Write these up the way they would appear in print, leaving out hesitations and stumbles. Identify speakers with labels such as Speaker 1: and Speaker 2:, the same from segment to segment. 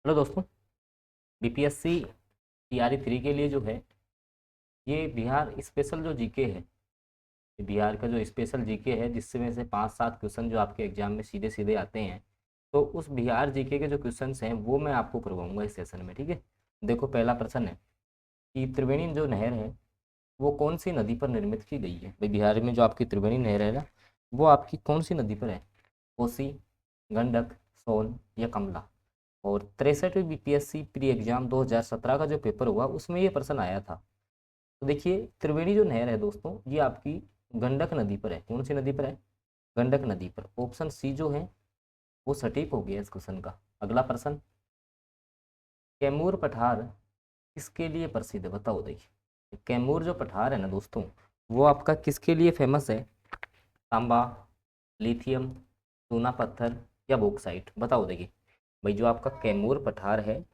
Speaker 1: Hello दोस्तों, BPSC TRE 3 के लिए जो है ये बिहार स्पेशल जो जीके है, ये बिहार का जो स्पेशल जीके है जिससे में से 5-7 क्वेश्चन जो आपके एग्जाम में सीधे सीधे आते हैं। तो उस बिहार जीके के जो क्वेश्चंस हैं वो मैं आपको करवाऊंगा इस सेशन में। ठीक है, देखो पहला प्रश्न है कि त्रिवेणी जो नहर है वो कौन सी नदी पर निर्मित की गई है। भाई बिहार में जो आपकी त्रिवेणी नहर है ना, वो आपकी कौन सी नदी पर है? कोसी, गंडक, सोन या कमला। और 63वीं बीपीएससी प्री एग्जाम 2017 का जो पेपर हुआ उसमें ये प्रश्न आया था। तो देखिए त्रिवेणी जो नहर है दोस्तों, ये आपकी गंडक नदी पर है। कौन सी नदी पर है? गंडक नदी पर। ऑप्शन सी जो है वो सटीक हो गया इस क्वेश्चन का। अगला प्रश्न, कैमूर पठार किसके लिए प्रसिद्ध है? बताओ। देखिए कैमूर जो पठार है ना दोस्तों, वो आपका किसके लिए फेमस है? तांबा, लिथियम, चूना पत्थर या बॉक्साइट। बताओ। देखिए भाई जो आपका कैमूर पठार है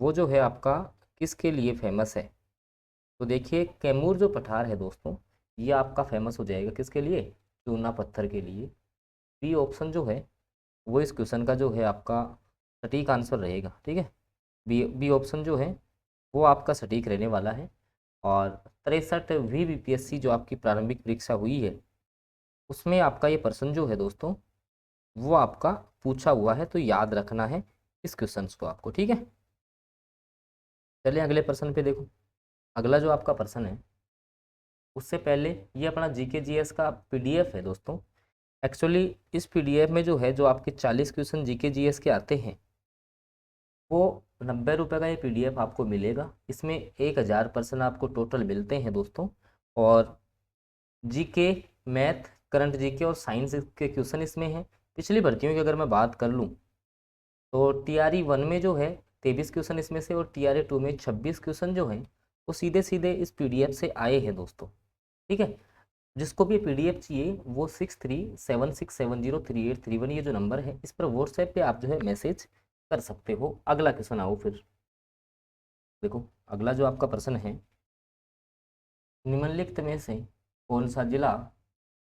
Speaker 1: वो जो है आपका किसके लिए फेमस है? तो देखिए कैमूर जो पठार है दोस्तों, ये आपका फेमस हो जाएगा किसके लिए? चूना पत्थर के लिए। बी ऑप्शन जो है वो इस क्वेश्चन का जो है आपका सटीक आंसर रहेगा। ठीक है, बी ऑप्शन जो है वो आपका सटीक रहने वाला है। और 63वीं बीपीएससी जो आपकी प्रारंभिक परीक्षा हुई है उसमें आपका ये प्रश्न जो है दोस्तों वो आपका पूछा हुआ है, तो याद रखना है इस क्वेश्चन को आपको। ठीक है, चलिए अगले प्रश्न पे देखो। अगला जो आपका प्रश्न है उससे पहले ये अपना जीके जीएस का पीडीएफ है दोस्तों। एक्चुअली इस पीडीएफ में जो है जो आपके 40 क्वेश्चन जीके जीएस के आते हैं वो 90 रुपये का ये पीडीएफ आपको मिलेगा। इसमें 1000 प्रश्न आपको टोटल मिलते हैं दोस्तों। और जीके, मैथ, करंट जीके और साइंस के क्वेश्चन इसमें हैं। पिछली भर्तियों की अगर मैं बात कर लूँ तो टीआरई 1 में जो है 23 क्वेश्चन इसमें से, और टीआरई 2 में 26 क्वेश्चन जो हैं वो सीधे सीधे इस पीडीएफ से आए हैं दोस्तों। ठीक है, जिसको भी पीडीएफ चाहिए वो 6376703831 ये जो नंबर है इस पर व्हाट्सएप पे आप जो है मैसेज कर सकते हो। अगला क्वेश्चन आओ फिर देखो। अगला जो आपका प्रश्न है, निम्नलिखित में से कौन सा जिला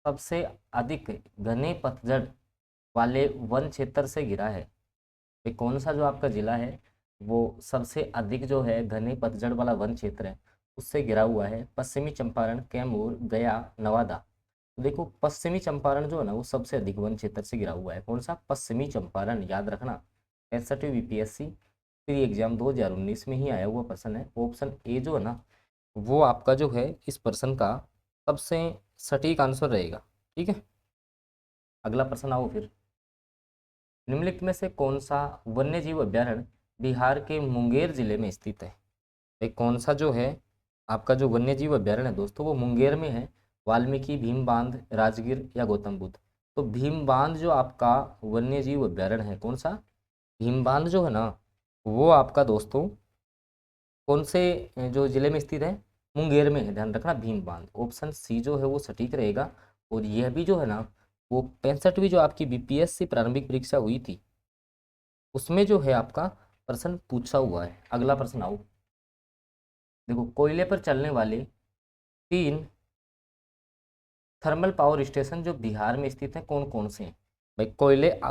Speaker 1: सबसे अधिक घने पतझड़ वाले वन क्षेत्र से घिरा है? ये कौन सा जो आपका जिला है वो सबसे अधिक जो है घने पतझड़ वाला वन क्षेत्र है उससे घिरा हुआ है? पश्चिमी चंपारण, कैमूर, गया, नवादा। तो देखो पश्चिमी चंपारण जो है ना वो सबसे अधिक वन क्षेत्र से घिरा हुआ है। कौन सा? पश्चिमी चंपारण। याद रखना, 65वीं बीपीएससी प्री एग्जाम 2019 में ही आया हुआ प्रश्न है। ऑप्शन ए जो है ना वो आपका जो है इस प्रश्न का सबसे सटीक आंसर रहेगा। ठीक है, अगला प्रश्न आओ फिर। निम्नलिखित में से कौन सा वन्य जीव अभ्यारण्य बिहार के मुंगेर जिले में स्थित है? एक कौन सा जो है आपका जो वन्य जीव अभ्यारण्य है दोस्तों वो मुंगेर में है? वाल्मीकि, भीम बांध, राजगीर या गौतम बुद्ध। तो भीम बांध जो आपका वन्य जीव अभ्यारण्य है, कौन सा? भीम बांध जो है ना वो आपका दोस्तों कौन से जो जिले में स्थित है? मुंगेर में है। ध्यान रखना भीम बांध। ऑप्शन सी जो है वो सटीक रहेगा। और यह भी जो है ना वो 65वीं जो आपकी बीपीएससी प्रारंभिक परीक्षा हुई थी उसमें जो है आपका प्रश्न पूछा हुआ है। अगला प्रश्न आओ देखो। कोयले पर चलने वाले 3 थर्मल पावर स्टेशन जो बिहार में स्थित हैं कौन कौन से हैं? भाई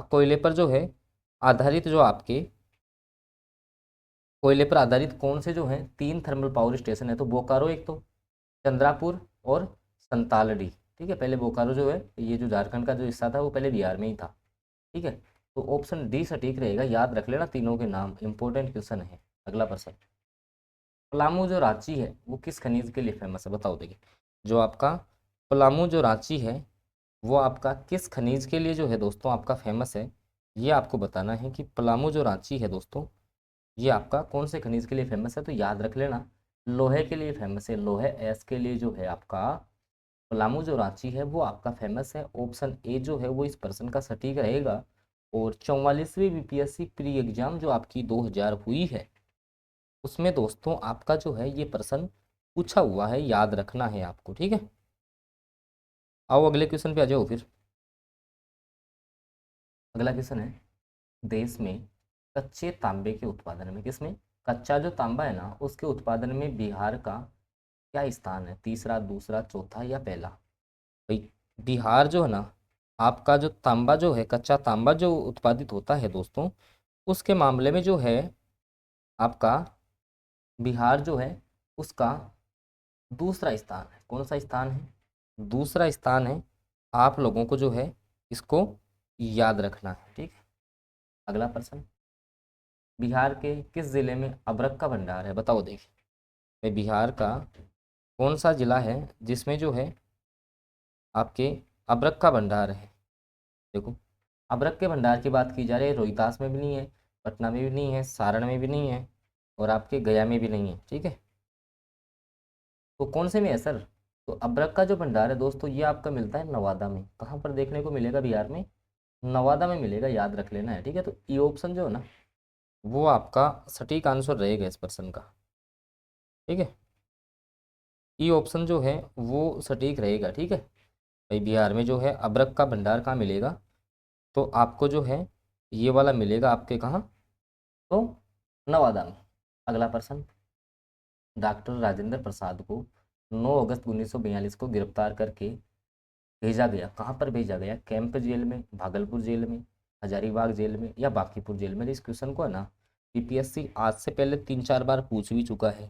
Speaker 1: कोयले पर जो है आधारित जो आपके कोयले पर आधारित कौन से जो हैं 3 थर्मल पावर स्टेशन है? तो बोकारो एक, तो चंद्रापुर और संतालडी। ठीक है, पहले बोकारो जो है ये जो झारखंड का जो हिस्सा था वो पहले बिहार में ही था। ठीक है, तो ऑप्शन डी सटीक रहेगा। याद रख लेना तीनों के नाम, इंपॉर्टेंट क्वेश्चन है। अगला प्रश्न, पलामू जो रांची है वो किस खनिज के लिए फेमस है? बताओ। देखिए जो आपका पलामू जो रांची है वो आपका किस खनिज के लिए जो है दोस्तों आपका फेमस है? ये आपको बताना है कि पलामू जो रांची है दोस्तों ये आपका कौन से खनिज के लिए फेमस है? तो याद रख लेना लोहे के लिए फेमस है। लोहे एस के लिए जो है आपका पलामू जो रांची है वो आपका फेमस है। ऑप्शन ए जो है वो इस प्रश्न का सटीक रहेगा। और 44वीं बीपीएससी प्री एग्जाम जो आपकी 2000 हुई है उसमें दोस्तों आपका जो है ये प्रश्न पूछा हुआ है, याद रखना है आपको। ठीक है, आओ अगले क्वेश्चन पे आ जाओ फिर। अगला क्वेश्चन है, देश में कच्चे तांबे के उत्पादन में, किसमें? कच्चा जो तांबा है ना उसके उत्पादन में बिहार का क्या स्थान है? तीसरा, दूसरा, चौथा या पहला? भाई बिहार जो है ना आपका जो तांबा जो है कच्चा तांबा जो उत्पादित होता है दोस्तों उसके मामले में जो है आपका बिहार जो है उसका दूसरा स्थान है। कौन सा स्थान है? दूसरा स्थान है। आप लोगों को जो है इसको याद रखना है, ठीक है। अगला प्रश्न, बिहार के किस जिले में अबरख का भंडार है? बताओ देखिए, बिहार का कौन सा जिला है जिसमें जो है आपके अबरख का भंडार है? देखो, अबरख के भंडार की बात की जा रही है, रोहतास में भी नहीं है, पटना में भी नहीं है, सारण में भी नहीं है, और आपके गया में भी नहीं है, ठीक है। तो कौन से में है सर? तो अबरख का जो भंडार है दोस्तों, ये आपका मिलता है नवादा में। कहाँ पर देखने को मिलेगा बिहार में? नवादा में मिलेगा, याद रख लेना है, ठीक है। तो ये ऑप्शन जो है ना, वो आपका सटीक आंसर रहेगा इस प्रश्न का, ठीक है। ये ऑप्शन जो है वो सटीक रहेगा, ठीक है भाई। बिहार में जो है अबरख का भंडार कहाँ मिलेगा? तो आपको जो है ये वाला मिलेगा आपके कहाँ? तो नवादा में। अगला प्रश्न, डॉक्टर राजेंद्र प्रसाद को 9 अगस्त 1942 को गिरफ्तार करके भेजा गया। कहाँ पर भेजा गया? कैंप जेल में, भागलपुर जेल में, हजारीबाग जेल में, या बांकीपुर जेल में? इस क्वेश्चन को है ना बीपीएससी आज से पहले 3-4 बार पूछ भी चुका है।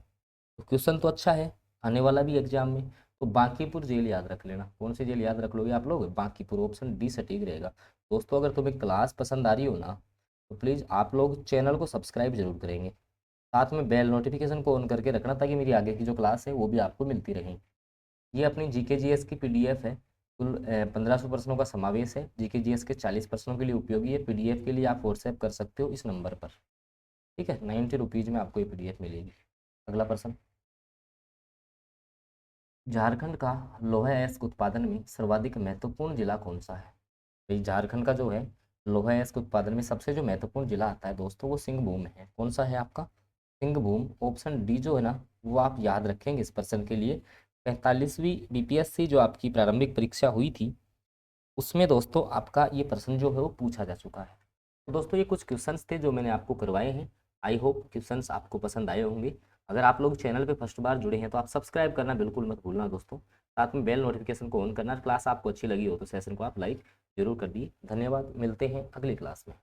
Speaker 1: तो क्वेश्चन तो अच्छा है, आने वाला भी एग्जाम में। तो बांकीपुर जेल याद रख लेना। कौन सी जेल याद रख लोगे आप लोग? बांकीपुर। ऑप्शन डी सटीक रहेगा। दोस्तों, अगर तुम्हें क्लास पसंद आ रही हो ना, तो प्लीज़ आप लोग चैनल को सब्सक्राइब जरूर करेंगे, साथ में बेल नोटिफिकेशन को ऑन करके रखना, ताकि मेरी आगे की जो क्लास है वो भी आपको मिलती रहे। ये अपनी जीके जीएस की पीडीएफ है। कुल 1500 प्रश्नों का समावेश है। जीके जीएस के 40 प्रश्नों के लिए उपयोगी है। पीडीएफ के लिए आप व्हाट्सएप कर सकते हो इस नंबर पर, ठीक है। 90 रुपीज़ में आपको ये पीडीएफ मिलेगी। अगला प्रश्न, झारखंड का लोहा अयस्क उत्पादन में सर्वाधिक महत्वपूर्ण जिला कौन सा है? भाई, झारखंड का जो है लोहा अयस्क उत्पादन में सबसे जो महत्वपूर्ण जिला आता है दोस्तों, वो सिंहभूम है। कौन सा है आपका? सिंहभूम। ऑप्शन डी जो है ना, वो आप याद रखेंगे इस प्रश्न के लिए। 45वीं बीपीएससी जो आपकी प्रारंभिक परीक्षा हुई थी, उसमें दोस्तों आपका ये प्रश्न जो है वो पूछा जा चुका है। तो दोस्तों, ये कुछ क्वेश्चंस थे जो मैंने आपको करवाए हैं। आई होप क्वेश्चंस आपको पसंद आए होंगे। अगर आप लोग चैनल पे फर्स्ट बार जुड़े हैं तो आप सब्सक्राइब करना बिल्कुल मत भूलना दोस्तों, साथ में बेल नोटिफिकेशन को ऑन करना। क्लास आपको अच्छी लगी हो तो सेशन को आप लाइक जरूर कर दिए। धन्यवाद, मिलते हैं अगली क्लास में।